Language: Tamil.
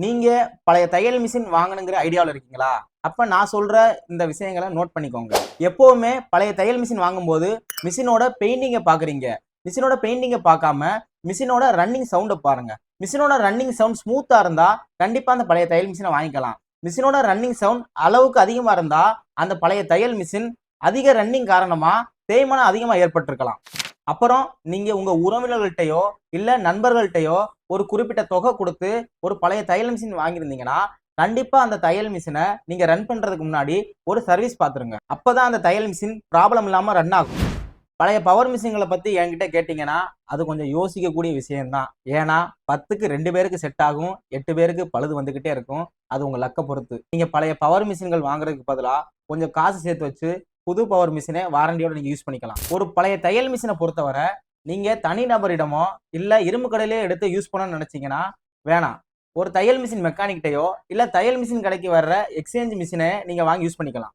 நீங்க பழைய தையல் மிஷின் வாங்கணுங்கிற ஐடியாவில் இருக்கீங்களா? அப்ப நான் சொல்ற இந்த விஷயங்களை நோட் பண்ணிக்கோங்க. எப்பவுமே பழைய தையல் மிஷின் வாங்கும்போது மிஷினோட பெயிண்டிங்க பார்க்குறீங்க. மிஷினோட பெயிண்டிங்க பார்க்காம மிஷினோட ரன்னிங் சவுண்ட பாருங்க. மிஷினோட ரன்னிங் சவுண்ட் ஸ்மூத்தா இருந்தா கண்டிப்பா அந்த பழைய தையல் மிஷினை வாங்கிக்கலாம். மிஷினோட ரன்னிங் சவுண்ட் அளவுக்கு அதிகமா இருந்தா அந்த பழைய தையல் மிஷின் அதிக ரன்னிங் காரணமா தேய்மானம் அதிகமா ஏற்பட்டிருக்கலாம். அப்புறம் நீங்க உங்க உறவினர்கள்ட்டயோ இல்ல நண்பர்கள்ட்டயோ ஒரு குறிப்பிட்ட தொகை கொடுத்து ஒரு பழைய தையல் மிஷின் வாங்கியிருந்தீங்கன்னா கண்டிப்பா அந்த தையல் மிஷினை நீங்க ரன் பண்றதுக்கு முன்னாடி ஒரு சர்வீஸ் பார்த்துருங்க. அப்பதான் அந்த தையல் மிஷின் ப்ராப்ளம் இல்லாம ரன் ஆகும். பழைய பவர் மிஷின்களை பத்தி என்கிட்ட கேட்டீங்கன்னா அது கொஞ்சம் யோசிக்கக்கூடிய விஷயம்தான். ஏன்னா 10க்கு 2 பேருக்கு செட் ஆகும், 8 பேருக்கு பழுது வந்துகிட்டே இருக்கும். அது உங்க லக்க பொறுத்து. நீங்க பழைய பவர் மிஷின்கள் வாங்குறதுக்கு பதிலா கொஞ்சம் காசு சேர்த்து வச்சு புது பவர் மிஷினை வாரண்டியோட நீங்க யூஸ் பண்ணிக்கலாம். ஒரு பழைய தையல் மிஷினை பொறுத்தவரை நீங்க தனி நபரிடமோ இல்ல இரும்பு கடையிலே எடுத்து யூஸ் பண்ணணும்னு நினைச்சீங்கன்னா வேணாம். ஒரு தையல் மிஷின் மெக்கானிக்கிட்டயோ இல்ல தையல் மிஷின் கடைக்கு வர்ற எக்ஸ்சேஞ்ச் மிஷினை நீங்க வாங்கி யூஸ் பண்ணிக்கலாம்.